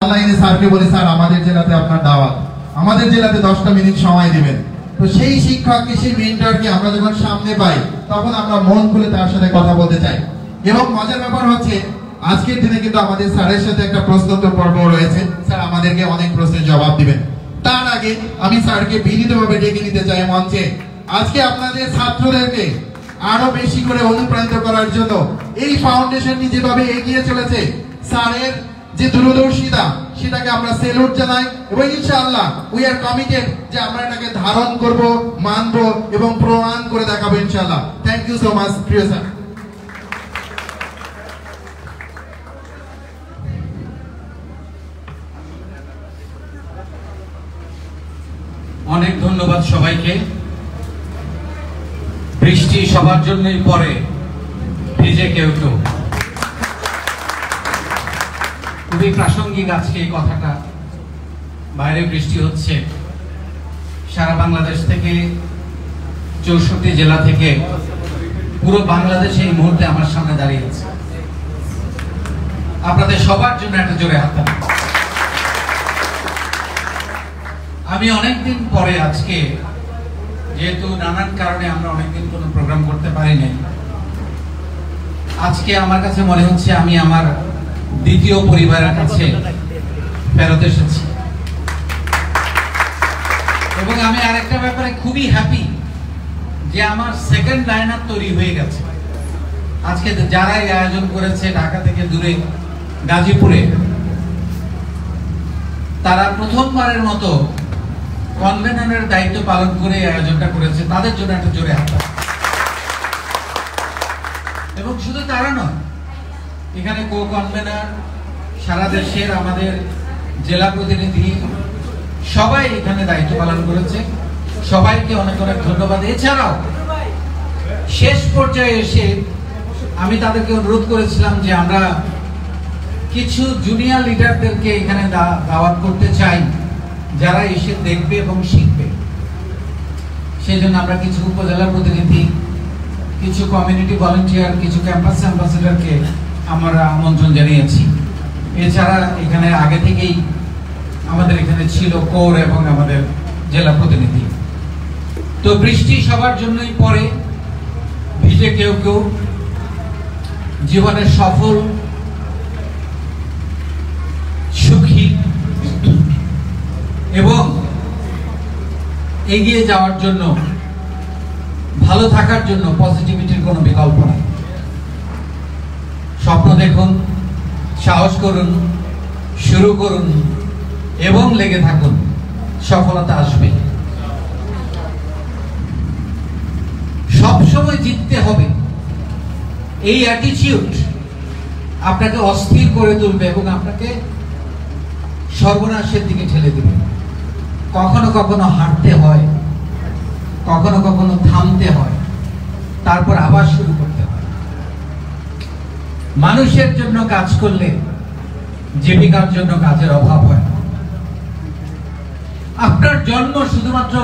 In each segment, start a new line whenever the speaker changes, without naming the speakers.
অনলাইনে স্যারকে বলি, স্যার আমাদের জেলাতে আপনার দাওয়াত, আমাদের জেলাতে 10টা মিনিট সময় দিবেন। তো সেই শিক্ষককে, সেই মেন্টরকে আমরা যখন সামনে পাই তখন আমরা মন খুলে তার সাথে কথা বলতে চাই। এবং মজার ব্যাপার হচ্ছে আজকের দিনে কিন্তু আমাদের স্যারের সাথে একটা প্রশ্নোত্তর পর্ব রয়েছে। স্যার আমাদেরকে অনেক প্রশ্নের জবাব দিবেন। তার আগে আমি স্যারকে বিনীতভাবে ডেকে নিতে চাই মঞ্চে। আজকে আপনাদের ছাত্রদেরকে আরো বেশি করে অনুপ্রাণিত করার জন্য এই ফাউন্ডেশনটি যেভাবে এগিয়ে চলেছে, স্যারের যে দূরদর্শিতা সেটাকে আমরা সেলুট জানাই এবং ইনশাআল্লাহ উই আর কমিটেড যে আমরা এটাকে ধারণ করব, মানব এবং প্রমাণ করে দেখাবো ইনশাআল্লাহ। থ্যাংক ইউ সো মাচ প্রিয় স্যার।
অনেক ধন্যবাদ সবাইকে। বৃষ্টি সবার জন্যই পড়ে, ভিজে কেউ কেউ। খুবই প্রাসঙ্গিক আজকে এই কথাটা। বাইরে বৃষ্টি হচ্ছে, সারা বাংলাদেশ থেকে 64 জেলা থেকে পুরো বাংলাদেশ এই মুহূর্তে আমার সামনে দাঁড়িয়ে আছে। আপনাদের সবার জন্য একটা জোরে হাততালি। আমি অনেকদিন পরে আজকে, যেহেতু নানান কারণে আমরা অনেকদিন কোনো প্রোগ্রাম করতে পারি নাই, আজকে আমার কাছে মনে হচ্ছে আমি আমার দ্বিতীয় পরিবারের কাছে ফেরত এসেছি। এবং আমি আরেকটা ব্যাপারে খুবই হ্যাপি যে আমার সেকেন্ড লাইনার তৈরি হয়ে গেছে। আজকে যারা এই আয়োজন করেছে ঢাকা থেকে দূরে গাজীপুরে, তারা প্রথমবারের মতো কনভেনরের দায়িত্ব পালন করে এই আয়োজনটা করেছে। তাদের জন্য একটা জোরে হাততালি। এবং শুধু তারা নয়, এখানে কো কনভেনর, সারা দেশের আমাদের জেলা প্রতিনিধি সবাই এখানে দায়িত্ব পালন করেছে। সবাইকে অনেক অনেক ধন্যবাদ। এছাড়াও শেষ পর্যায়ে এসে আমি তাদেরকে অনুরোধ করেছিলাম যে আমরা কিছু জুনিয়র লিডারদেরকে এখানে দাওয়াত করতে চাই, যারা এসে দেখবে এবং শিখবে। সেই জন্য আমরা কিছু উপজেলা প্রতিনিধি, কিছু কমিউনিটি ভলান্টিয়ার, কিছু ক্যাম্পাস অ্যাম্বাসেডরকে আমরা আমন্ত্রণ জানিয়েছি। এছাড়া এখানে আগে থেকেই আমাদের এখানে ছিল কোর এবং আমাদের জেলা প্রতিনিধি। তো বৃষ্টি সবার জন্যই পড়ে, ভিজে কেউ কেউ। জীবনের সফল, সুখী এবং এগিয়ে যাওয়ার জন্য, ভালো থাকার জন্য পজিটিভিটির কোনো বিকল্প নেই। স্বপ্ন দেখুন, সাহস করুন, শুরু করুন এবং লেগে থাকুন, সফলতা আসবে। সবসময় জিততে হবে, এই অ্যাটিটিউড আপনাকে অস্থির করে তুলবে এবং আপনাকে সর্বনাশের দিকে ঠেলে দেবে। কখনো কখনো হারতে হয়, কখনো কখনো থামতে হয়, তারপর আবার শুরু করতে হয়। মানুষের জন্য কাজ করলে জীবিকার জন্য কাজের অভাব হয়। আপনার জন্ম শুধুমাত্র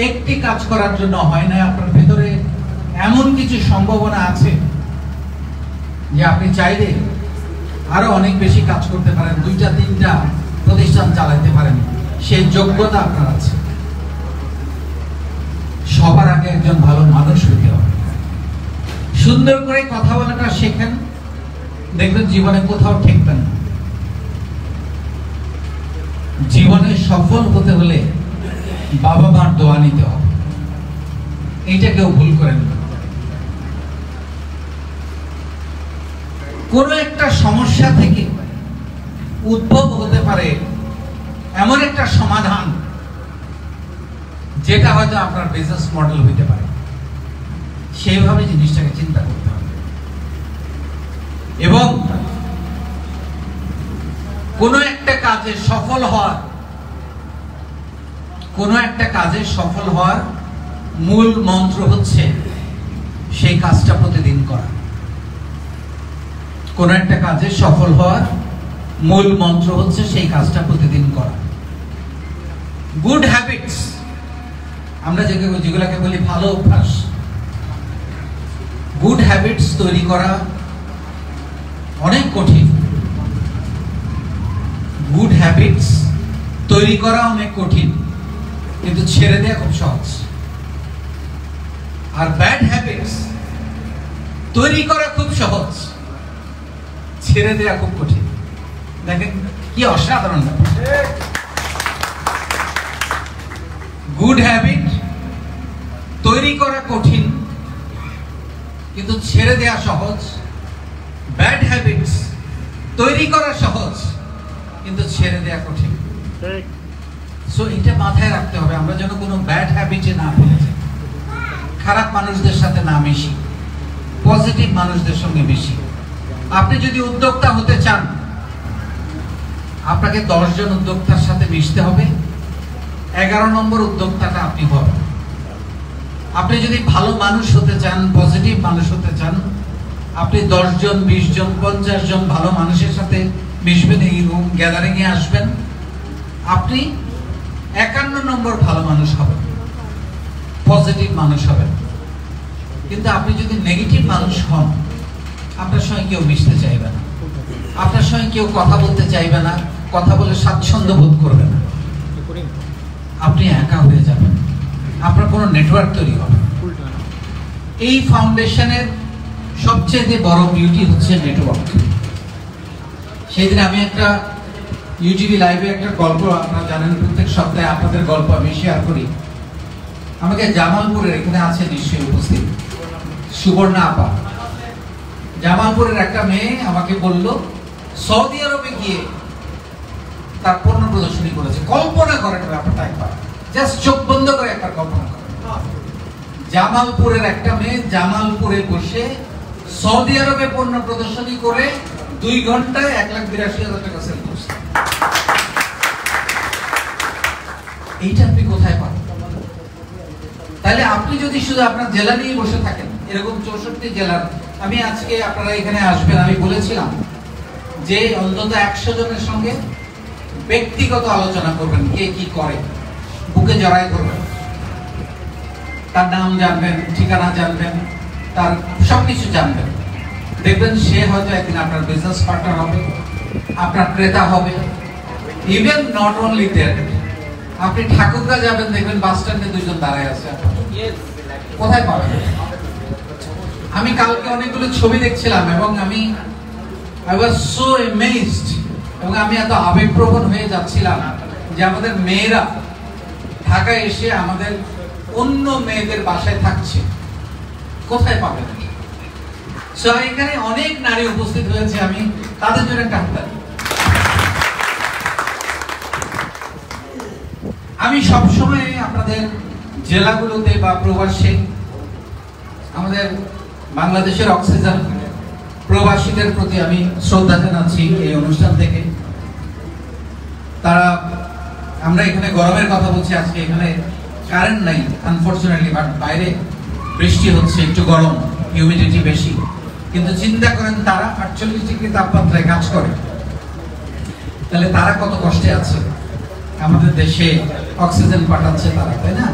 একটি কাজ করার জন্য হয় না। আপনার ভেতরে এমন কিছু সম্ভাবনা আছে যে আপনি চাইলে আরো অনেক বেশি কাজ করতে পারেন, 2-3টা প্রতিষ্ঠান চালাতে পারেন। সেই যোগ্যতা আপনার আছে। সবার আগে একজন ভালো মানুষ হতে হবে। সুন্দর করে কথা বলাটা শেখেন, দেখবেন জীবনে কোথাও ঠেকবেন না। জীবনে সফল হতে হলে বাবা মার দোয়া নিতে হবে, এইটা কেউ ভুল করেন না। কোন একটা সমস্যা থেকে উদ্ভব হতে পারে এমন একটা সমাধান যেটা হয়তো আপনার বিজনেস মডেল হইতে পারে। সেইভাবে জিনিসটাকে চিন্তা করতে হবে। এবং কোনো একটা কাজে সফল হওয়ার মূল মন্ত্র হচ্ছে সেই কাজটা প্রতিদিন করা। কোন একটা কাজে সফল হওয়ার মূল মন্ত্র হচ্ছে সেই কাজটা প্রতিদিন করা। গুড হ্যাবিটস, আমরা যেগুলোকে বলি ভালো অভ্যাস, গুড হ্যাবিটস তৈরি করা অনেক কঠিন। হ্যাবিটস তৈরি করা অনেক কঠিন, কিন্তু ছেড়ে দেওয়া খুব সহজ। আর ব্যাড হ্যাবিটস তৈরি করা খুব সহজ, ছেড়ে দেওয়া খুব কঠিন। দেখেন কি অসাধারণ ব্যাপার। গুড হ্যাবিট তৈরি করা কঠিন, কিন্তু ছেড়ে দেওয়া সহজ। ব্যাড হ্যাবিটস তৈরি করা সহজ, কিন্তু ছেড়ে দেওয়া কঠিন। সো এটা মাথায় রাখতে হবে, আমরা যেন কোনো ব্যাড হ্যাবিটে না পড়ে যাই, খারাপ মানুষদের সাথে না মিশি, পজিটিভ মানুষদের সঙ্গে মিশি। আপনি যদি উদ্যোক্তা হতে চান, আপনাকে 10 জন উদ্যোক্তার সাথে মিশতে হবে, 11 নম্বর উদ্যোক্তাটা আপনি হবেন। আপনি যদি ভালো মানুষ হতে চান, পজিটিভ মানুষ হতে চান, আপনি 10 জন, 20 জন, 50 জন ভালো মানুষের সাথে মিশবেন, এই রুম গ্যাদারিং এ আসবেন, আপনি 51 নম্বর ভালো মানুষ হবেন, পজিটিভ মানুষ হবেন। কিন্তু আপনি যদি নেগেটিভ মানুষ হন, আপনার সঙ্গে কেউ মিশতে চাইবে না, আপনার সঙ্গে কেউ কথা বলতে চাইবে না, কথা বলে স্বাচ্ছন্দ্য বোধ করবে না, আপনি একা হয়ে যাবেন, আপনার কোনো নেটওয়ার্ক তৈরি হবে। এই ফাউন্ডেশনের সবচেয়ে বড় বিউটি হচ্ছে নেটওয়ার্ক। সেদিন আমি একটা ইউটিভি লাইভে একটা গল্প, আপনারা জানেন প্রত্যেক সপ্তাহে আপনাদের গল্প আমি শেয়ার করি। আমাকে জামালপুরের, এখানে আছে নিশ্চয়ই উপস্থিত সুবর্ণা আপা, জামালপুরের একটা মেয়ে আমাকে বলল সৌদি আরবে গিয়ে তার পণ্য প্রদর্শনী করেছে। কল্পনা করেন ব্যাপারটা একবার, জাস্ট চোখ বন্ধ করে একবার কল্পনা করেন। জামালপুরের একটা মেয়ে জামালপুরে বসে সৌদি আরবে পণ্য প্রদর্শনী করে 2 ঘন্টায় 1,82,000 টাকা সেল করছে। এইটা আপনি কোথায় পাবেন? তাহলে আপনি যদি শুধু আপনার জেলা নিয়ে বসে থাকেন, এরকম 64 জেলার, আমি আজকে আপনারা এখানে আসবেন, আমি বলেছিলাম যে অন্তত 100 জনের সঙ্গে ব্যক্তিগত আলোচনা করবেন, কে কি করে, বুকে জড়াই করবেন, তার নাম জানবেন, ঠিকানা জানবেন, তার সবকিছু জানবেন। দেখবেন সে হয়তো একদিন আপনার বিজনেস পার্টনার হবে, আপনার ক্রেতা হবে। ইভেন নট অনলি দ্যাট, আপনি ঠাকুরগা যাবেন, দেখবেন বাস স্ট্যান্ডে 2 জন দাঁড়ায় আছে, কোথায় পাবেন? আমি কালকে অনেকগুলো ছবি দেখছিলাম এবং I was so amazed, এবং আমি এত আবেগপ্রবণ হয়ে যাচ্ছিলাম যে আমাদের মেয়েরা ঢাকায় এসে আমাদের অন্য মেয়েদের বাসায় থাকছে, কোথায় পাবেন? সো এখানে অনেক নারী উপস্থিত হয়েছে, আমি তাদের জন্য একটা হাততালি। আমি সবসময় আপনাদের জেলাগুলোতে বা প্রবাসে আমাদের বাংলাদেশের অক্সিজেন প্রবাসীদের প্রতি আমি শ্রদ্ধা জানাচ্ছি এই অনুষ্ঠান থেকে। তারা, আমরা এখানে গরমের কথা বলছি, আজকে এখানে কারেন্ট নাই আনফরচুনেটলি, বাট বাইরে বৃষ্টি হচ্ছে, একটু গরম, হিউমিডিটি বেশি, কিন্তু চিন্তা করেন তারা 48 ডিগ্রি তাপমাত্রায় কাজ করে, তাহলে তারা কত কষ্টে আছে। আমাদের দেশে অক্সিজেন পাঠাচ্ছে তারা, তাই না?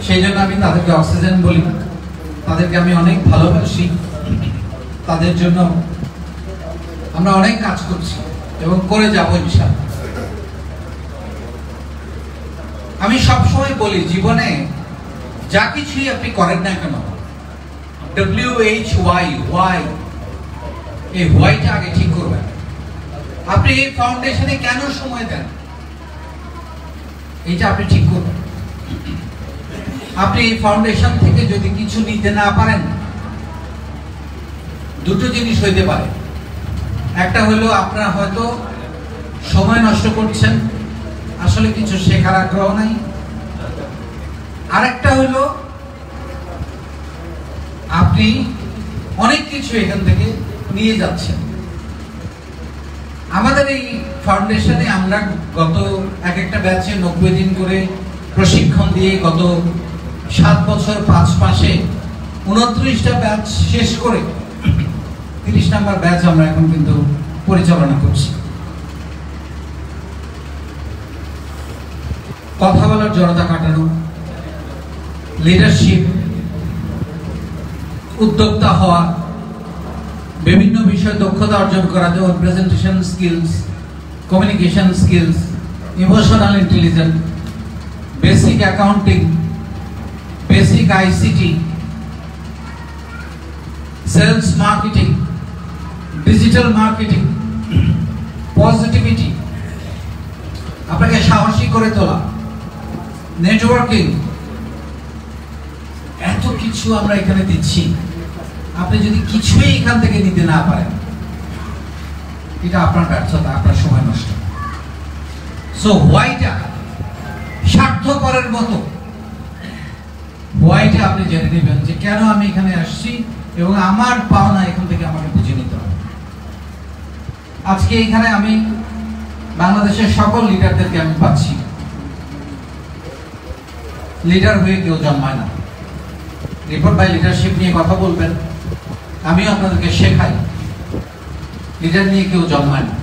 সেই জন্য আমি তাদেরকে অক্সিজেন বলি, তাদেরকে আমি অনেক ভালোবাসি, তাদের জন্য আমরা অনেক কাজ করছি এবং করে যাব ইনশাআল্লাহ। আমি সবসময় বলি, জীবনে যা কিছুই আপনি করেন না কেন, WHY, এই হোয়াইটা আগে ঠিক করবেন। আপনি এই ফাউন্ডেশনে কেন সময় দেন, এইটা আপনি ঠিক করবেন। আপনি এই ফাউন্ডেশন থেকে যদি কিছু নিতে না পারেন, 2টো জিনিস হইতে পারে। একটা হলো আপনার হয়তো সময় নষ্ট করছেন, আসলে কিছু শেখার আগ্রহ নাই। আরেকটা হলো আপনি অনেক কিছু এখান থেকে নিয়ে যাচ্ছেন। আমাদের এই ফাউন্ডেশনে আমরা গত একটা ব্যাচে 90 দিন করে প্রশিক্ষণ দিয়ে গত 7 বছর 5 মাসে 29টা ব্যাচ শেষ করে 30 নাম্বার ব্যাচ আমরা এখন কিন্তু পরিচালনা করছি। কথা বলার জড়তা কাটানো, লিডারশিপ, উদ্যোক্তা হওয়া, বিভিন্ন বিষয়ে দক্ষতা অর্জন করা, যেমন presentation skills, communication skills, emotional intelligence, basic accounting, basic ICT, sales marketing, digital marketing, positivity, আপনাকে সাহসী করে তোলা, নেটওয়ার্কিং, এত কিছু আমরা এখানে দিচ্ছি। আপনি যদি কিছুই এখান থেকে নিতে না পারেন, এটা আপনার ব্যর্থতা, আপনার সময় নষ্ট। সো হোয়াইটা স্বার্থপরের মতো, হোয়াইটা আপনি জেনে নেবেন যে কেন আমি এখানে আসছি এবং আমার পাওনা এখান থেকে আমাকে বুঝে নিতে হবে। আজকে এখানে আমি বাংলাদেশের সকল লিডারদেরকে আমি পাচ্ছি। লিডার হয়ে কেউ জন্মায় না। রিপোর্ট বাই লিডারশিপ নিয়ে কথা বলবেন, আমিও আপনাদেরকে শেখাই। লিডার নিয়ে কেউ জন্মায় না,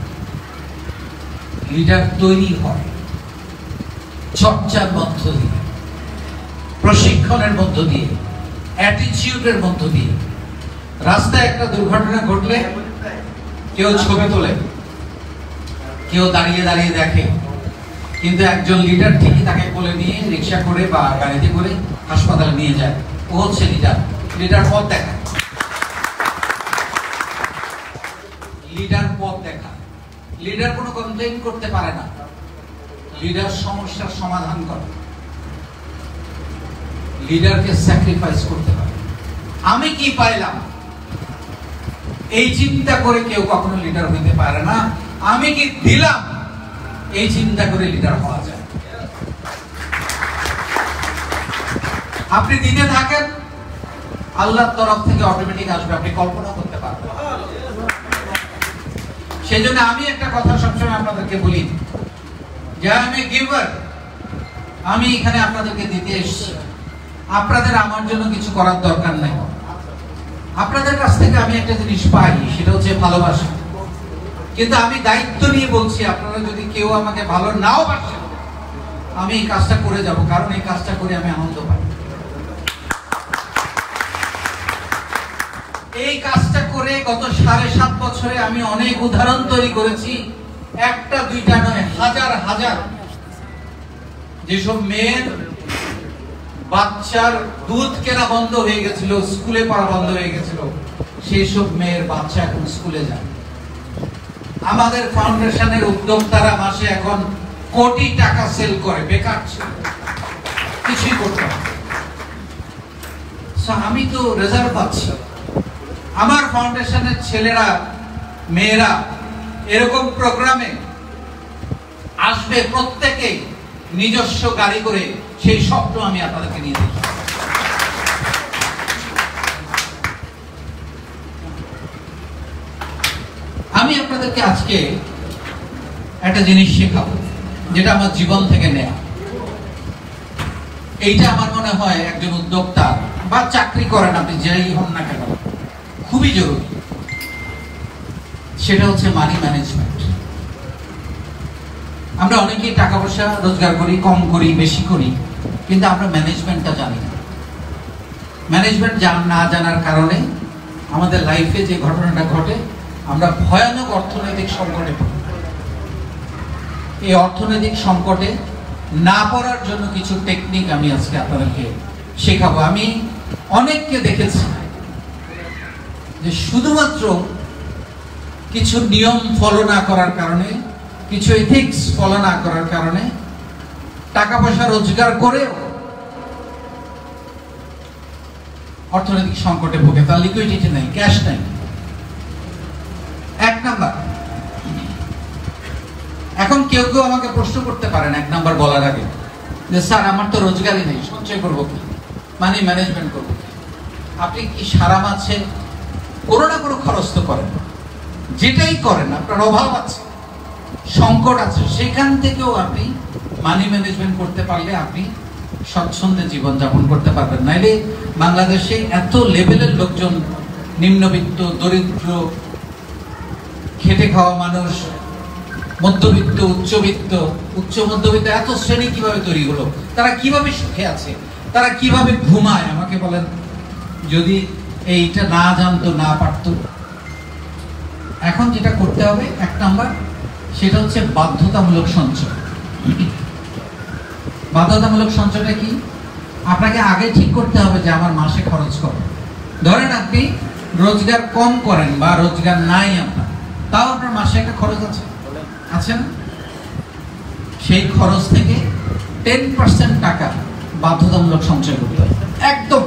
লিডার তৈরি হয় চর্চার মধ্য দিয়ে, প্রশিক্ষণের মধ্য দিয়ে, অ্যাটিটিউডের মধ্য দিয়ে। রাস্তায় একটা দুর্ঘটনা ঘটলে কেউ ছবি তোলে, কেউ দাঁড়িয়ে দাঁড়িয়ে দেখে, কিন্তু একজন লিডার ঠিকই তাকে কোলে নিয়ে রিক্সা করে বা গাড়িতে করে হাসপাতালে নিয়ে যায়। ও হচ্ছে লিডার। লিডার পথ দেখা, লিডার পথ দেখা। লিডার কোনো কমপ্লেইন করতে পারে না, লিডার সমস্যার সমাধান করে, লিডারকে স্যাক্রিফাইস করতে পারে। আমি কি পাইলাম এই চিন্তা করে কেউ কখনো লিডার হইতে পারে না। আমি কি দিলাম এই চিন্তা করে লিডার হওয়া যায়। আপনি দিতে থাকেন, আল্লাহর তরফ থেকে অটোমেটিক আসবে, আপনি কল্পনা করতে পারবেন। সেই জন্য আমি একটা কথা সবসময় আপনাদেরকে বলি যে আমি গিভার। আমি এখানে আপনাদেরকে দিতে এসেছি, আপনাদের আমার জন্য কিছু করার দরকার নাই। আপনাদের কাছ থেকে আমি একটা জিনিস পাই, সেটা হচ্ছে ভালোবাসা। কিন্তু আমি দায়িত্ব নিয়ে বলছি, আপনারা যদি কেউ আমাকে ভালো নাও বাসেন, আমি এই কাজটা করে যাব, কারণ এই কাজটা করে আমি আনন্দ পাই। এই কাজটা করে গত 7.5 বছরে আমি অনেক উদাহরণ তৈরি করেছি, একটা দুইটা নয়, হাজার হাজার। যেসব মেয়ের বাচ্চার দুধ কেনা বন্ধ হয়ে গেছিল, স্কুলে পড়া বন্ধ হয়ে গেছিল, সেই সব মেয়ের বাচ্চা এখন স্কুলে যায়। আমাদের ফাউন্ডেশনের উদ্যোক্তারা মাসে এখন কোটি টাকা সেল করে, বেকার ছিল, কিছুই করতে পারে। আমি তো রেজাল্ট পাচ্ছি। আমার ফাউন্ডেশনের ছেলেরা মেয়েরা এরকম প্রোগ্রামে আসবে, প্রত্যেকে নিজস্ব গাড়ি করে। সেই স্বপ্ন আমি আপনাদেরকে নিয়ে দিই। আমি আপনাদেরকে আজকে একটা জিনিস শেখাবো, যেটা আমার জীবন থেকে নেয়া। এইটা আমার মনে হয় একজন উদ্যোক্তা বা চাকরি করেন আপনি যেই হন না কেন, খুবই জরুরি। সেটা হচ্ছে মানি ম্যানেজমেন্ট। আমরা অনেকেই টাকা পয়সা রোজগার করি, কম করি, বেশি করি, কিন্তু আমরা ম্যানেজমেন্টটা জানি না। ম্যানেজমেন্ট না জানার কারণে আমাদের লাইফে যে ঘটনাটা ঘটে, আমরা ভয়ানক অর্থনৈতিক সংকটে পড়ি। এই অর্থনৈতিক সংকটে না পড়ার জন্য কিছু টেকনিক আমি আজকে আপনাদেরকে শেখাবো। আমি অনেককে দেখেছি যে শুধুমাত্র কিছু নিয়ম ফলো না করার কারণে, কিছু এথিক্স ফলো না করার কারণে টাকা পয়সা রোজগার করেও অর্থনৈতিক সংকটে ভোগে। তার লিকুইডিটি নাই, ক্যাশ নাই। এক নাম্বার, এখন কেউ কেউ আমাকে প্রশ্ন করতে পারেন এক নাম্বার বলার আগে যে স্যার আমার তো রোজগারই নেই, সঞ্চয় করবো কি, মানি ম্যানেজমেন্ট করবো কি? আপনি কি সারা মাসে কোনো না কোনো খরচ তো করেন, যেটাই করেন আপনার অভাব আছে, সংকট আছে, সেখান থেকেও আপনি মানি ম্যানেজমেন্ট করতে পারলে আপনি স্বচ্ছন্দে জীবনযাপন করতে পারবেন। নাইলে বাংলাদেশে এত লেভেলের লোকজন, নিম্নবিত্ত, দরিদ্র, খেটে খাওয়া মানুষ, মধ্যবিত্ত, উচ্চবিত্ত, উচ্চ মধ্যবিত্ত, এত শ্রেণী কিভাবে তৈরি হলো? তারা কিভাবে সুখে আছে, তারা কিভাবে ঘুমায়? আমাকে বলেন, যদি এইটা না জানতো, না পারতো। এখন যেটা করতে হবে, এক নাম্বার, সেটা হচ্ছে বাধ্যতামূলক সঞ্চয়। বাধ্যতামূলক সঞ্চয়টা কি? আপনাকে আগে ঠিক করতে হবে যে আমার মাসে খরচ কত। ধরেন আপনি রোজগার কম করেন বা রোজগার নাই আপনার, তাও আপনার মাসে একটা খরচ আছে না? সেই খরচ থেকে 10% টাকা বাধ্যতামূলক সঞ্চয় করতে হবে। একদম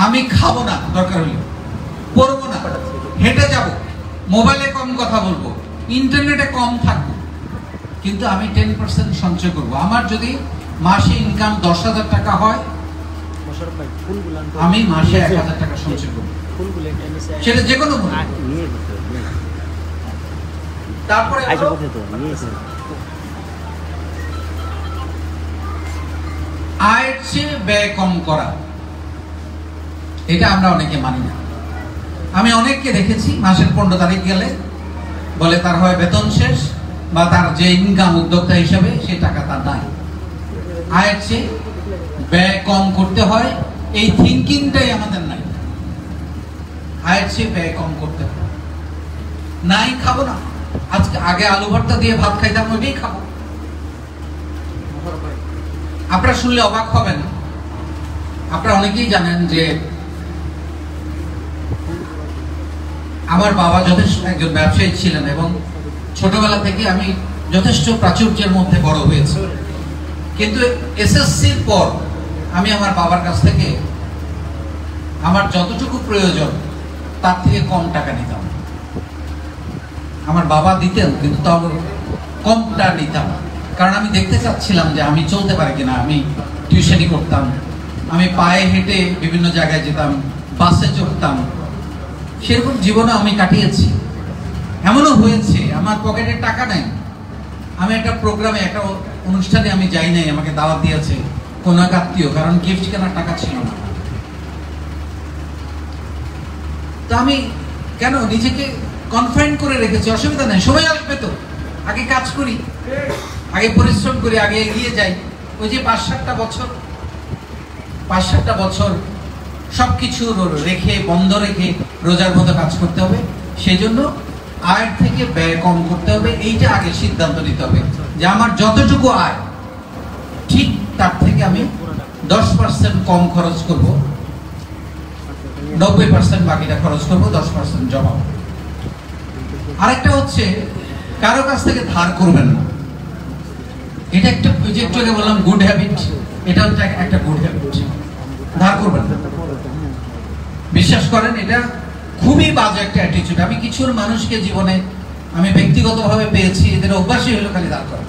আমি খাবো না, দরকার হলে পড়বো না, হেঁটে যাব, মোবাইলে কম কথা বলবো, ইন্টারনেটে কম থাকবো, কিন্তু আমি 10% সঞ্চয় করব। আমার যদি মাসে ইনকাম 10,000 টাকা হয়, আমি মাসে 1,000 টাকা সঞ্চয় করব, সেটা যে কোনো। তারপরে আয়ের চেয়ে ব্যয় কম করা, এটা আমরা অনেকে মানি না। আমি অনেককে দেখেছি মাসের 15 তারিখ গেলে বলে তার হয় বেতন শেষ, বা তার যে ইনকাম উদ্যোক্তা হিসাবে সে টাকা তার নাই। আয়ের চেয়ে ব্যয় কম করতে হয়, এই থিঙ্কিংটাই আমাদের নাই। আয়ের চেয়ে ব্যয় কম করতে হয়। নাই খাবো না, আজকে আগে আলু ভর্তা দিয়ে ভাত খাইতাম, ওইটাই খাবো। আপনারা শুনলে অবাক হবেন, আপনারা অনেকেই জানেন যে আমার বাবা যথেষ্ট একজন ব্যবসায়ী ছিলেন এবং ছোটবেলা থেকে আমি যথেষ্ট প্রাচুর্যের মধ্যে বড় হয়েছি। কিন্তু এসএসসির পর আমি আমার বাবার কাছ থেকে আমার যতটুকু প্রয়োজন তার থেকে কম টাকা নিতাম। আমার বাবা দিতেন, কিন্তু তাও কমটা নিতাম, কারণ আমি দেখতে চাচ্ছিলাম যে আমি চলতে পারি কিনা। আমি টিউশনি করতাম, আমি পায়ে হেঁটে বিভিন্ন জায়গায় যেতাম, বাসে চড়তাম, সেরকম জীবনে আমি কাটিয়েছি। এমনও হয়েছে আমার পকেটে টাকা নাই, আমি একটা প্রোগ্রামে, একটা অনুষ্ঠানে আমি যাই নাই, আমাকে দাওয়াত দিয়েছে কোনো এক আত্মীয়, কারণ গিফট কেনার টাকা ছিল না। তো আমি কেন নিজেকে কনফাইন করে রেখেছি? অসুবিধা নেই, সময় আসবে তো, আগে কাজ করি, আগে পরিশ্রম করি, আগে এগিয়ে যাই। ওই যে 5-7টা বছর সবকিছু রেখে, বন্ধ রেখে রোজার মতো কাজ করতে হবে। সেই জন্য আয়ের থেকে ব্যয় কম করতে হবে, এইটা আগে সিদ্ধান্ত নিতে হবে যে আমার যতটুকু আয় ঠিক তার থেকে আমি 10% কম খরচ করব, 90% বাকিটা খরচ করব, 10% জমাবো। আরেকটা হচ্ছে কারো কাছ থেকে ধার করবেন না। এটা একটা, যে একটু আগে বললাম গুড হ্যাবিট, এটা হচ্ছে একটা গুড হ্যাবিট। ধার করবেন না, বিশ্বাস করেন এটা খুবই বাজে একটা অ্যাটিটিউড। আমি কিছু মানুষকে জীবনে আমি ব্যক্তিগতভাবে পেয়েছি, এদের অভ্যাসই হলো খালি ধার করা।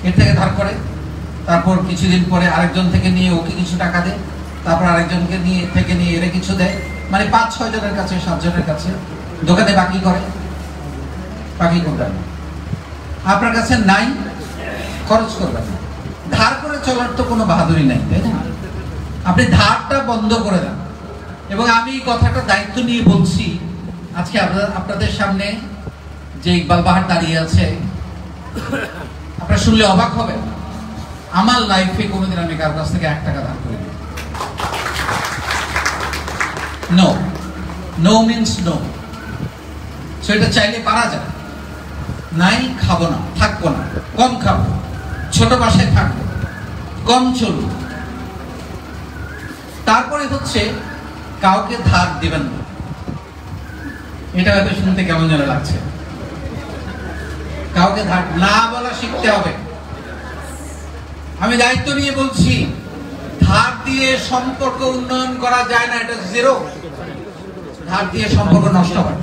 এর থেকে ধার করে, তারপর কিছুদিন পরে আরেকজন থেকে নিয়ে ওকে কিছু টাকা দেয়, তারপর আরেকজনকে নিয়ে এরা কিছু দেয়, মানে 5-6 জনের কাছে, 7 জনের কাছে দোকানে বাকি করে। বাকি করবেন না, আপনার কাছে নাই খরচ করবেন না। ধার করে চলার তো কোনো বাহাদুরি নাই, তাই না? আপনি ধারটা বন্ধ করে দেন। এবং আমি কথাটা দায়িত্ব নিয়ে বলছি, আজকে আপনাদের সামনে যে ইকবাল বাহার দাঁড়িয়ে আছে, আপনারা শুনলে অবাক হবেন, আমার লাইফে কোনোদিন আমি কারোর কাছ থেকে 1 টাকা ধার করিনি। No, no means no. So এটা চাইলে পারা যায়। নাই খাবো না, থাকবো না, কম খাবো, ছোট বাসায় থাকবো, কম চলবো। তারপরে হচ্ছে কাউকে ধার দিবেন না। এটা হয়তো শুনতে কেমন যেন লাগছে। কাউকে ধার না বলা শিখতে হবে। আমি দায়িত্ব নিয়ে বলছি, ধার দিয়ে সম্পর্ক উন্নয়ন করা যায় না, এটা জিরো। ধার দিয়ে সম্পর্ক নষ্ট হয়।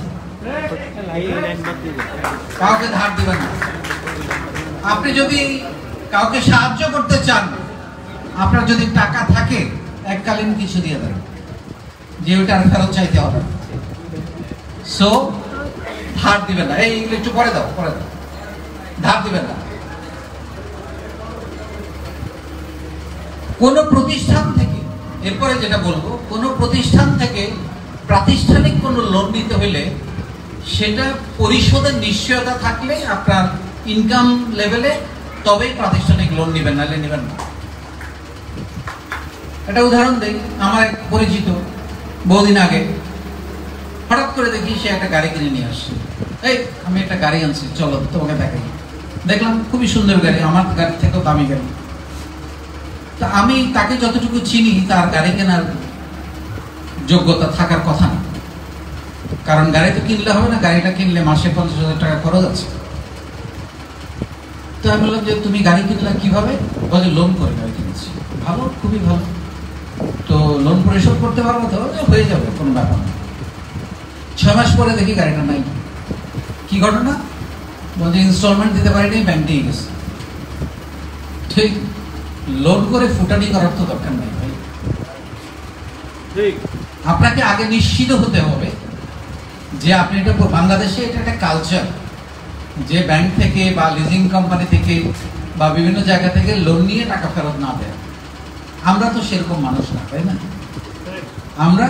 কাউকে ধার দিবেন না। আপনি যদি কাউকে সাহায্য করতে চান, আপনার যদি টাকা থাকে, এককালীন কিছু দিয়ে দেন, যে ওইটা আর ফেরত চাইতে হবে। সো ধার দিবেন না। এই একটু পরে দাও, ধার দিবেন না। কোন প্রতিষ্ঠান থেকে, এরপরে যেটা বলবো, কোন প্রতিষ্ঠান থেকে প্রাতিষ্ঠানিক কোনো লোন নিতে হইলে সেটা পরিশোধের নিশ্চয়তা থাকলে আপনার ইনকাম লেভেলে, তবেই প্রাতিষ্ঠানিক লোন নেবেন, নাহলে নেবেন না। একটা উদাহরণ দেই। আমার এক পরিচিত বহুদিন আগে হঠাৎ করে দেখি সে একটা গাড়ি কিনে নিয়ে আসছে। এই আমি একটা গাড়ি আনছি, চলো তোমাকে দেখাই। দেখলাম খুবই সুন্দর গাড়ি, আমার গাড়ি থেকেও দামি গাড়ি। তা আমি তাকে যতটুকু চিনি তার গাড়ি কেনার যোগ্যতা থাকার কথা না, কারণ গাড়ি তো কিনলে হবে না, গাড়িটা কিনলে মাসে 50,000 টাকা খরচ আছে। তো আমি বললাম যে তুমি গাড়ি কিনলে কিভাবে? বলে লোন করে গাড়ি কিনেছি। ভালো, খুবই ভালো। তো লোন পরিশোধ করতে পারবো তো? হয়ে যাবে, কোনো ব্যাপার না। 6 মাস পরে দেখি গাড়িটা নাই। কি ঘটনা? বলছে ইনস্টলমেন্ট দিতে পারিনি, ব্যাংক নিয়ে গেছে। ঠিক, লোন করে ফুটানি করার তো দরকার নেই ভাই। আপনাকে আগে নিশ্চিত হতে হবে যে আপনি এটা, বাংলাদেশে এটা একটা কালচার যে ব্যাংক থেকে বা লিজিং কোম্পানি থেকে বা বিভিন্ন জায়গা থেকে লোন নিয়ে টাকা ফেরত না দেয়। আমরা তো সেরকম মানুষ না, তাই না? আমরা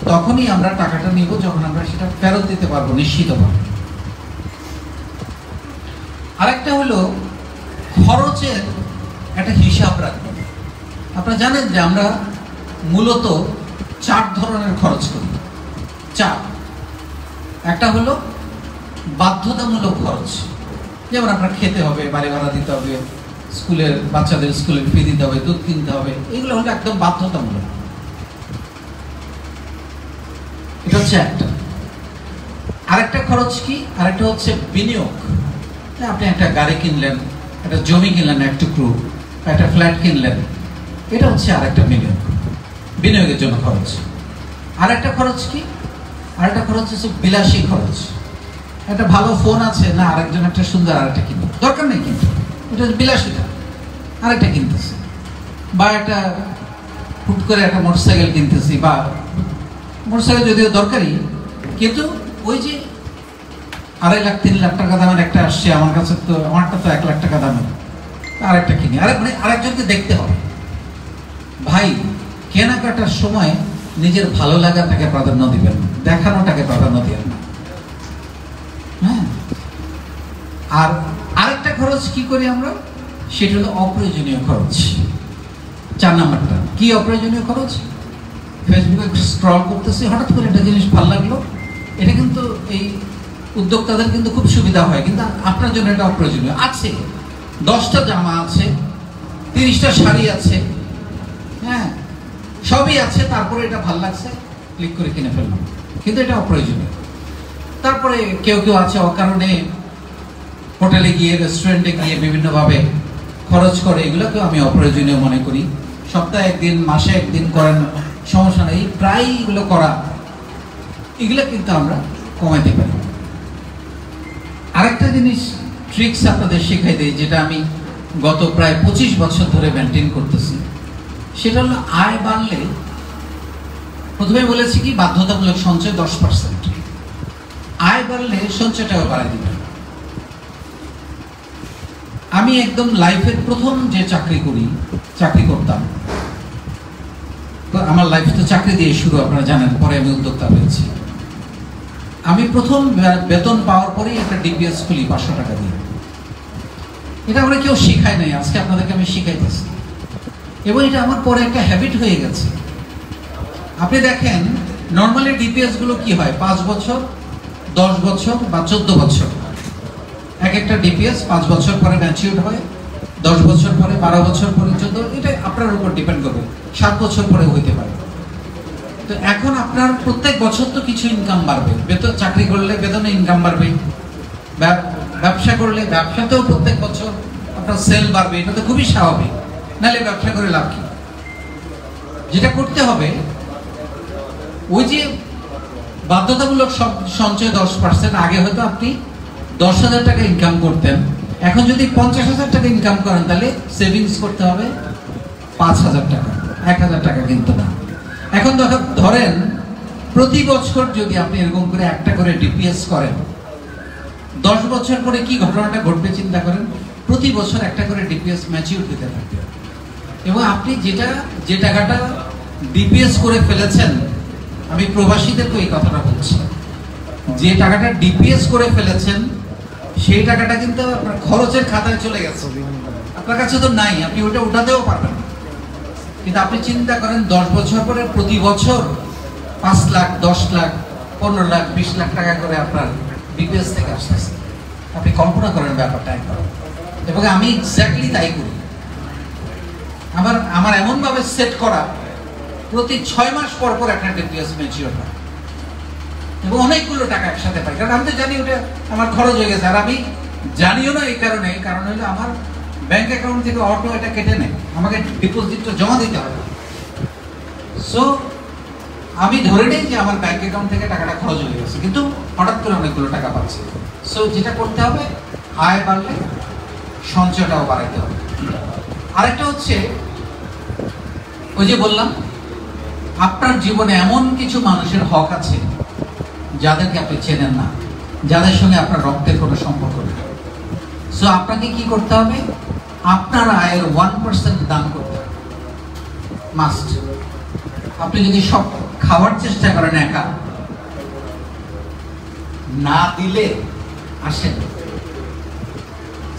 তখনই আমরা টাকাটা নিব যখন আমরা সেটা ফেরত দিতে পারবো নিশ্চিত ভাবে। আরেকটা হলো খরচের একটা হিসাব রাখবেন। আপনারা জানেন যে আমরা মূলত 4 ধরনের খরচ করি। 4। একটা হলো বাধ্যতামূলক খরচ, যেমন আপনার খেতে হবে, বাড়ি ভাড়া দিতে হবে, স্কুলের বাচ্চাদের স্কুলের ফি দিতে হবে, দুধ কিনতে হবে, এগুলো হলো একদম বাধ্যতামূলক। এটা হচ্ছে একটা। আরেকটা খরচ কি? আরেকটা হচ্ছে বিনিয়োগ। আপনি একটা গাড়ি কিনলেন, একটা জমি কিনলেন, এক টুকরো, একটা ফ্ল্যাট কিনলেন, এটা হচ্ছে আরেকটা বিনিয়োগ, বিনিয়োগের জন্য খরচ। আরেকটা খরচ কি? আরেকটা খরচ হচ্ছে বিলাসী খরচ। একটা ভালো ফোন আছে না, আরেকজন একটা সুন্দর আরেকটা কিনবে, দরকার নেই কিন্তু এটা বিলাসিতা, আরেকটা কিনতেছি। বা একটা হুট করে একটা মোটরসাইকেল কিনতেছি, বা মোটরসাইকেল যদিও দরকারি, কিন্তু ওই যে 2.5 লাখ 3 লাখ টাকা দামের একটা আসছে আমার কাছে, তো আমারটা তো 1 লাখ টাকা দামের, আরেকটা কিনি। আরেকজনকে দেখতে হবে। ভাই, কেনাকাটার সময় নিজের ভালো লাগাটাকে প্রাধান্য দিবেন, দেখানোটাকে প্রাধান্য দিবেন না। হ্যাঁ। আর আরেকটা খরচ কি করি আমরা? সেটা হলো অপ্রয়োজনীয় খরচ। 4 নাম্বারটা কি? অপ্রয়োজনীয় খরচ। ফেসবুকে স্ক্রল করতেছি, হঠাৎ করে একটা জিনিস ভালো লাগলো, এটা কিন্তু এই উদ্যোক্তাদের কিন্তু খুব সুবিধা হয়, কিন্তু আপনার জন্য এটা অপ্রয়োজনীয়। আছে 10টা জামা আছে, 30টা শাড়ি আছে, হ্যাঁ সবই আছে, তারপরে এটা ভালো লাগছে, ক্লিক করে কিনে ফেললাম, কিন্তু এটা অপ্রয়োজনীয়। তারপরে কেউ কেউ আছে অকারণে হোটেলে গিয়ে, রেস্টুরেন্টে গিয়ে বিভিন্নভাবে খরচ করে, এগুলোকেও আমি অপ্রয়োজনীয় মনে করি। সপ্তাহে 1 দিন, মাসে 1 দিন করেন, সমস্যা নেই। প্রায় এগুলো করা, এগুলো কিন্তু আমরা কমাইতে পারি। আরেকটা জিনিস ট্রিক্স আপনাদের শেখাই দেই, যেটা আমি গত প্রায় 25 বছর ধরে মেনটেন করতেছি। সেটা হলো আয় বাড়লে, প্রথমে বলেছি কি বাধ্যতামূলক সঞ্চয় 10%, আয় বাড়লে সঞ্চয়টাও বাড়াই দিবেন। আমি একদম লাইফের প্রথম যে চাকরি করতাম, আমার লাইফ তো চাকরি দিয়ে শুরু, আপনারা জানেন, পরে আমি উদ্যোক্তা হয়েছি। আমি প্রথম বেতন পাওয়ার পরেই একটা ডিপিএস খুলি 500 টাকা দিয়ে। এটা আমরা কেউ শিখায় নাই, আজকে আপনাদেরকে আমি শিখাইতেছি, এবং এটা আমার পরে একটা হ্যাবিট হয়ে গেছে। আপনি দেখেন নর্মালি ডিপিএস গুলো কি হয়, 5 বছর, 10 বছর বা 14 বছর। এক একটা ডিপিএস 5 বছর পরে ম্যাচিউর হয়, 10 বছর পরে, 12 বছর পরে, 14, এটা আপনার উপর ডিপেন্ড করবে, 7 বছর পরে হইতে পারে। তো এখন আপনার প্রত্যেক বছর তো কিছু ইনকাম বাড়বে, বেতন চাকরি করলে বেতনে ইনকাম বাড়বে, ব্যবসা করলে ব্যবসাতেও প্রত্যেক বছর আপনার সেল বাড়বে, এটা তো খুবই স্বাভাবিক। নাহলে ব্যবসা করে লাভ কি? যেটা করতে হবে, ওই যে বাধ্যতামূলক সঞ্চয় 10%, আগে হয়তো আপনি 10,000 টাকা ইনকাম করতেন, এখন যদি 50,000 টাকা ইনকাম করেন, তাহলে সেভিংস করতে হবে 5,000 টাকা, 1,000 টাকা কিন্তু না। এখন ধরেন প্রতি বছর যদি আপনি এরকম করে একটা করে ডিপিএস করেন, 10 বছর পরে কি ঘটনাটা ঘটবে চিন্তা করেন। প্রতি বছর একটা করে ডিপিএস ম্যাচিউর দিতে থাকবে, এবং আপনি যে টাকাটা ডিপিএস করে ফেলেছেন, আমি প্রবাসীদেরকে এই কথাটা বলছি, যে টাকাটা ডিপিএস করে ফেলেছেন সেই টাকাটা কিন্তু আপনার খরচের খাতায় চলে গেছে, আপনার কাছে তো নাই, আপনি ওটা উঠাতেও পারবেন না। কিন্তু আপনি চিন্তা করেন 10 বছর পরে প্রতি বছর 5 লাখ, 10 লাখ, 15 লাখ 20 লাখ টাকা করে আপনার বিপিএস থেকে আসতেছে। আপনি কল্পনা করেন ব্যাপারটা একবার। এবং আমি এক্স্যাক্টলি তাই করি। আমার এমন ভাবে সেট করা, প্রতি 6 মাস পর পর একটা ডিপিএস ম্যাচিওর হয় এবং অনেকগুলো টাকা একসাথে পাই। কারণ আমি তো জানি ওটা আমার খরচ হয়ে গেছে, আর আমি জানিও না এই কারণ হলো আমার ব্যাংক অ্যাকাউন্ট থেকে অটো এটা কেটে নেয়, আমাকে ডিপোজিটটা জমা দিতে হবে। সো আমি ধরে নিই যে আমার ব্যাংক অ্যাকাউন্ট থেকে টাকাটা খরচ হয়ে গেছে, কিন্তু হঠাৎ করে অনেকগুলো টাকা পাচ্ছি। সো যেটা করতে হবে, আয় বাড়লে সঞ্চয়টাও বাড়াইতে হবে। আরেকটা হচ্ছে ওই যে বললাম, আপনার জীবনে এমন কিছু মানুষের হক আছে যাদেরকে আপনি চেনেন না, যাদের সঙ্গে আপনার রক্তের কোনো সম্পর্ক নেই। সো আপনাকে কি করতে হবে, আপনার আয়ের 1% দান করতে হবে, মাস্ট। আপনি যদি সব খাওয়ার চেষ্টা করেন একা, না দিলে আসেন।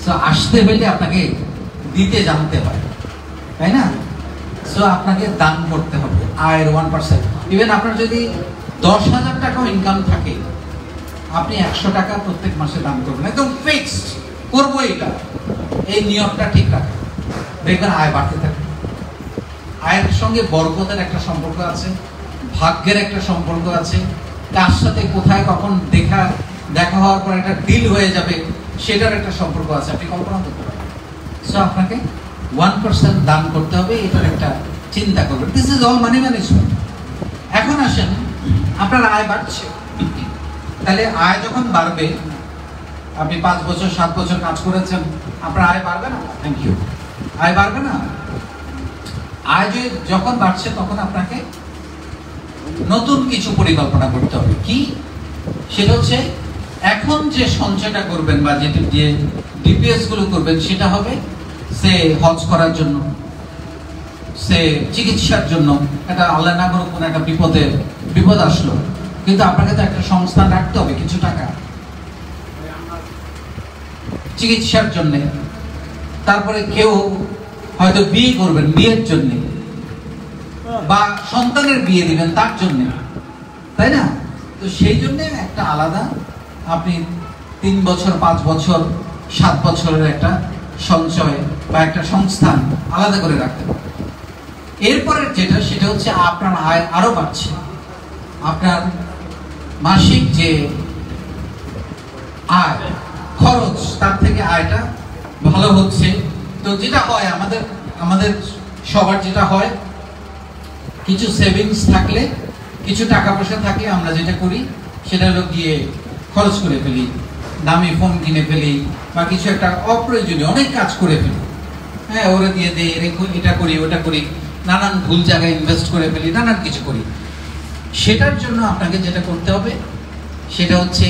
সো আসতে হলে আপনাকে দিতে জানতে হয়, তাই না? সো আপনাকে দান করতে হবে আয়ের 1%। ইভেন আপনার যদি 10,000 টাকাও ইনকাম থাকে, আপনি 100 টাকা প্রত্যেক মাসে দান করবেন, একদম ফিক্সড করবো এটা, এই নিয়মটা ঠিক রাখেন, দেখবেন আয় বাড়তে থাকে। আয়ের সঙ্গে বরকতের একটা সম্পর্ক আছে, ভাগ্যের একটা সম্পর্ক আছে, কার সাথে কোথায় কখন দেখা হওয়ার পর একটা ডিল হয়ে যাবে সেটার একটা সম্পর্ক আছে, আপনি কল্পনা করতে পারেন। সো আপনাকে 1% দান করতে হবে, এটার একটা চিন্তা করবেন। This is all money management. এখন আসেন, আপনার আয় বাড়ছে, তাহলে আয় যখন বাড়বে, আপনি 5 বছর 7 বছর কাজ করেছেন, আপনার আয় বাড়বে না? Thank you. আয় বাড়বে না? আয় যখন বাড়ছে তখন আপনাকে নতুন কিছু পরিকল্পনা করতে হবে। কি? সেটা হচ্ছে এখন যে সঞ্চয়টা করবেন বা যে ডিপিএস গুলো করবেন, সেটা হবে সে হজ করার জন্য, সে চিকিৎসার জন্য। এটা আল্লাহ না করুক কোনো একটা বিপদ আসলো, কিন্তু আপনাকে তো একটা সংস্থান রাখতে হবে কিছু টাকা চিকিৎসার জন্য। তারপরে কেউ হয়তো বিয়ে করবেন, বিয়ের জন্য, বা সন্তানের বিয়ে দিবেন তার জন্য, তাই না? তো সেই জন্য একটা আলাদা আপনি 3 বছর 5 বছর 7 বছরের একটা সঞ্চয় বা একটা সংস্থান আলাদা করে রাখতে পারেন। এরপরের যেটা, সেটা হচ্ছে আপনার আয় আরো বাড়ছে, আপনার মাসিক যে আয় খরচ তার থেকে আয়টা ভালো হচ্ছে। তো যেটা হয় আমাদের সবার যেটা হয়, কিছু সেভিংস থাকলে, কিছু টাকা পয়সা থাকলে আমরা যেটা করি সেটা হলো গিয়ে খরচ করে ফেলি, দামি ফোন কিনে ফেলি, বা কিছু একটা অপ্রয়োজনীয় অনেক কাজ করে ফেলি। হ্যাঁ, ওরা দিয়ে দেয়, এটা করি ওটা করি, নানান ভুল জায়গায় ইনভেস্ট করে ফেলি, নানান কিছু করি। সেটার জন্য আপনাকে যেটা করতে হবে সেটা হচ্ছে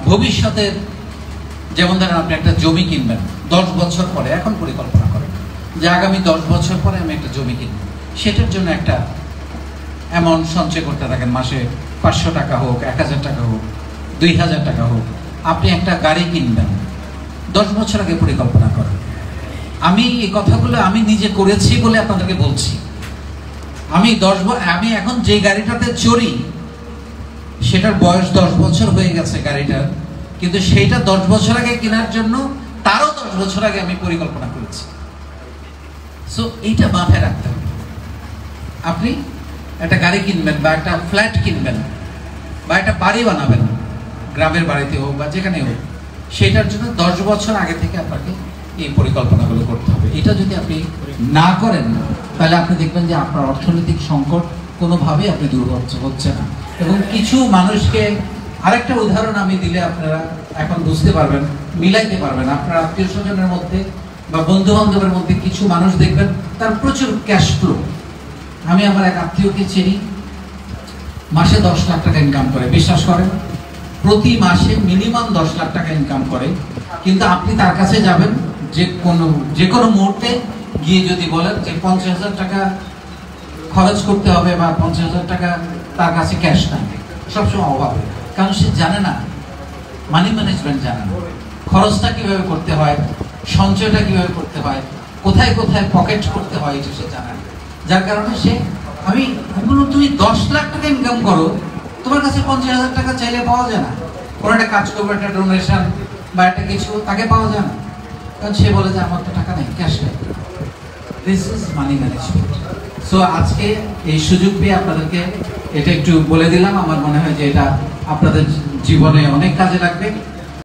ভবিষ্যতের, যেমন ধরেন আপনি একটা জমি কিনবেন 10 বছর পরে, এখন পরিকল্পনা করেন যে আগামী 10 বছর পরে আমি একটা জমি কিনবো। সেটার জন্য একটা অ্যামাউন্ট সঞ্চয় করতে থাকেন, মাসে 500 টাকা হোক, 1000 টাকা হোক, 2000 টাকা হোক। আপনি একটা গাড়ি কিনবেন, 10 বছর আগে পরিকল্পনা করেন। আমি এই কথাগুলো আমি নিজে করেছি বলে আপনাদেরকে বলছি। আমি এখন যে গাড়িটাতে চড়ি সেটার বয়স 10 বছর হয়ে গেছে গাড়িটার, কিন্তু সেইটা 10 বছর আগে কেনার জন্য তারও 10 বছর আগে আমি পরিকল্পনা করেছি। সো এইটা মাথায় রাখতে হবে। আপনি একটা গাড়ি কিনবেন বা একটা ফ্ল্যাট কিনবেন বা একটা বাড়ি বানাবেন, গ্রামের বাড়িতে হোক বা যেখানে হোক, সেটার জন্য 10 বছর আগে থেকে আপনাকে এই পরিকল্পনাগুলো করতে হবে। এটা যদি আপনি না করেন, তাহলে আপনি দেখবেন যে আপনার অর্থনৈতিক সংকট কোনোভাবেই আপনি দূর হচ্ছে না। এবং কিছু মানুষকে আরেকটা উদাহরণ আমি দিলে আপনারা এখন বুঝতে পারবেন, মিলাইতে পারবেন। আপনার আত্মীয় স্বজনের মধ্যে বা বন্ধু বান্ধবের মধ্যে কিছু মানুষ দেখবেন তার প্রচুর ক্যাশ ফ্লো। আমি আমার এক আত্মীয়কে চিনি, মাসে 10 লাখ টাকা ইনকাম করে। বিশ্বাস করেন, প্রতি মাসে মিনিমাম 10 লাখ টাকা ইনকাম করে। কিন্তু আপনি তার কাছে যাবেন যে কোনো মুহূর্তে গিয়ে যদি বলেন যে 50,000 টাকা খরচ করতে হবে বা 50,000 টাকা তার কাছে ক্যাশ নাই, সবসময় অভাবে। কারণ সে জানে না, মানি ম্যানেজমেন্ট জানে না, খরচটা কিভাবে করতে হয়, সঞ্চয়টা কিভাবে করতে হয়, কোথায় কোথায় পকেট করতে হয়, এটা সে জানে না। যার কারণে তুমি 10 লাখ টাকা ইনকাম করো, তোমার কাছে 50,000 টাকা চাইলে পাওয়া যায় না, কোনো একটা কাজ করবো, একটা ডোনেশন বা একটা কিছু, তাকে পাওয়া যায় না, কারণ সে বলে যে আমার তো টাকা নেই, ক্যাশ নেই। This is money management. So আজকে এই সুযোগ পেয়ে আপনাদেরকে এটা একটু বলে দিলাম। আমার মনে হয় যে এটা আপনাদের জীবনে অনেক কাজে লাগবে।